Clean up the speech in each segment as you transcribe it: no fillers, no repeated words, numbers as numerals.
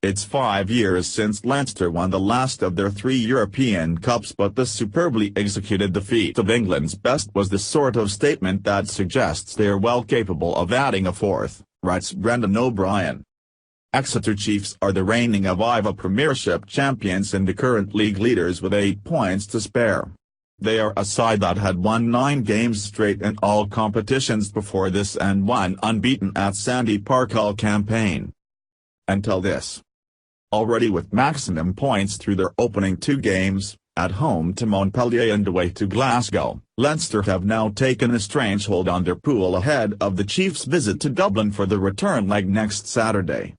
It's 5 years since Leinster won the last of their 3 European Cups, but the superbly executed defeat of England's best was the sort of statement that suggests they're well capable of adding a fourth, writes Brendan O'Brien. Exeter Chiefs are the reigning Aviva Premiership champions and the current league leaders with 8 points to spare. They are a side that had won 9 games straight in all competitions before this and won unbeaten at Sandy Park all campaign. Until this. Already with maximum points through their opening 2 games, at home to Montpellier and away to Glasgow, Leinster have now taken a strangehold on their pool ahead of the Chiefs' visit to Dublin for the return leg next Saturday.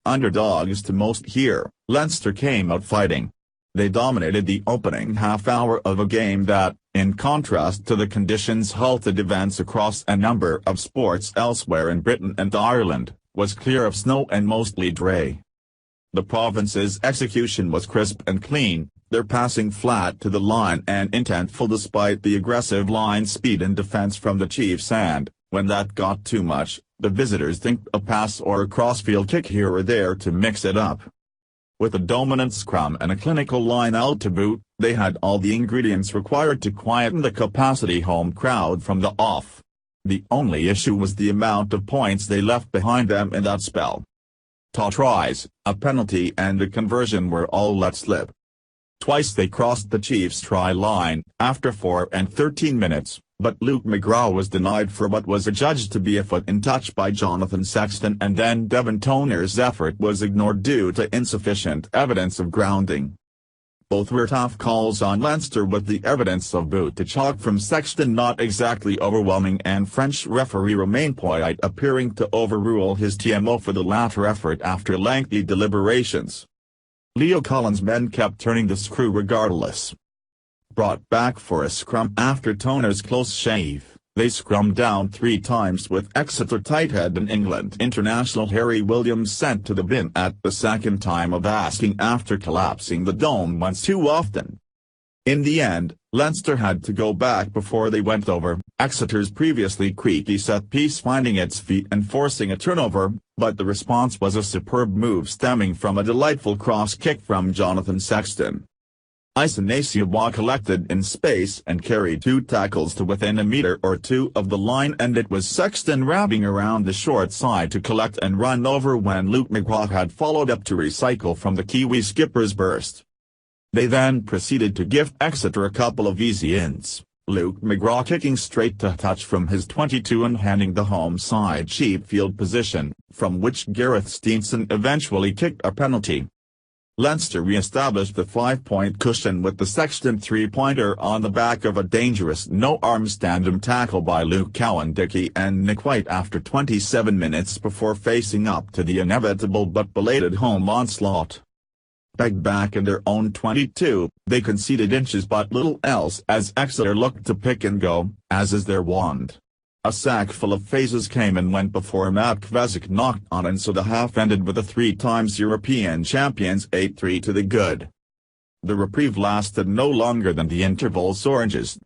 Underdogs to most here, Leinster came out fighting. They dominated the opening half-hour of a game that, in contrast to the conditions, halted events across a number of sports elsewhere in Britain and Ireland, was clear of snow and mostly dry. The province's execution was crisp and clean, their passing flat to the line and intentful despite the aggressive line speed and defence from the Chiefs, and, when that got too much, the visitors think a pass or a crossfield kick here or there to mix it up. With a dominant scrum and a clinical line out to boot, they had all the ingredients required to quieten the capacity home crowd from the off. The only issue was the amount of points they left behind them in that spell. 2 tries, a penalty and a conversion were all let slip. Twice they crossed the Chiefs' try line, after 4 and 13 minutes, but Luke McGraw was denied for what was adjudged to be a foot in touch by Jonathan Sexton, and then Devon Toner's effort was ignored due to insufficient evidence of grounding. Both were tough calls on Leinster, with the evidence of boot to chalk from Sexton not exactly overwhelming and French referee Romain Poyet appearing to overrule his TMO for the latter effort after lengthy deliberations. Leo Collins' men kept turning the screw regardless. Brought back for a scrum after Toner's close shave, they scrummed down 3 times with Exeter tighthead and England international Harry Williams sent to the bin at the second time of asking after collapsing the dome once too often. In the end, Leinster had to go back before they went over, Exeter's previously creaky set-piece finding its feet and forcing a turnover, but the response was a superb move stemming from a delightful cross-kick from Jonathan Sexton. Isanaciawa collected in space and carried 2 tackles to within a metre or 2 of the line, and it was Sexton wrapping around the short side to collect and run over when Luke McGraw had followed up to recycle from the Kiwi skipper's burst. They then proceeded to gift Exeter a couple of easy ins, Luke McGraw kicking straight to touch from his 22 and handing the home side cheap field position, from which Gareth Steenson eventually kicked a penalty. Leinster re-established the 5-point cushion with the Sexton 3-pointer on the back of a dangerous no-arms tandem tackle by Luke Cowan-Dickie and Nick White after 27 minutes before facing up to the inevitable but belated home onslaught. Pegged back in their own 22, they conceded inches but little else as Exeter looked to pick and go, as is their wont. A sack full of phases came and went before Matt Kvesic knocked on, and so the half ended with the 3-times European champions 8-3 to the good. The reprieve lasted no longer than the interval's oranges.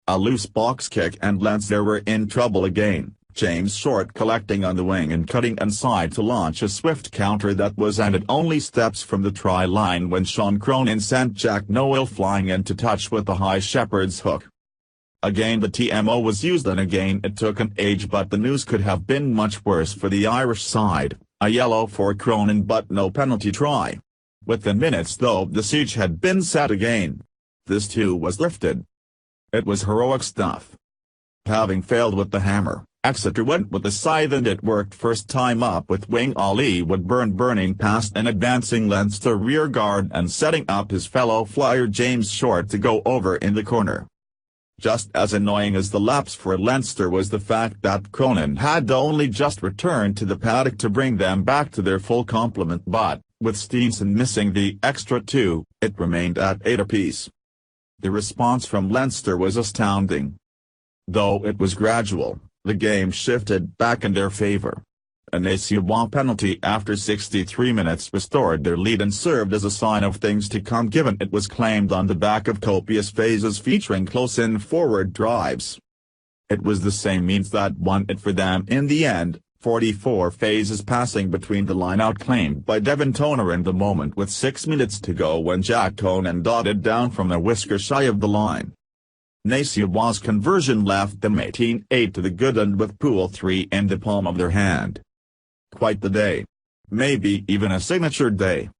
A loose box kick and Leinster were in trouble again, James Short collecting on the wing and cutting inside to launch a swift counter that was ended only steps from the try line when Sean Cronin sent Jack Noel flying into touch with the high shepherd's hook. Again the TMO was used, and again it took an age, but the news could have been much worse for the Irish side, a yellow for Cronin but no penalty try. Within minutes though the siege had been set again. This too was lifted. It was heroic stuff. Having failed with the hammer, Exeter went with the scythe, and it worked first time up with wing Ali Woodburn burning past an advancing Leinster rearguard and setting up his fellow flyer James Short to go over in the corner. Just as annoying as the lapse for Leinster was the fact that Cronin had only just returned to the paddock to bring them back to their full complement, but, with Steenson missing the extra 2, it remained at 8 apiece. The response from Leinster was astounding. Though it was gradual, the game shifted back in their favour. An Aciawa penalty after 63 minutes restored their lead and served as a sign of things to come, given it was claimed on the back of copious phases featuring close-in forward drives. It was the same means that won it for them in the end, 44 phases passing between the line out claimed by Devon Toner in the moment with 6 minutes to go when Jack Tonan dotted down from a whisker shy of the line. Nasiawa's conversion left them 18-8 to the good and with pool 3 in the palm of their hand. Quite the day. Maybe even a signature day.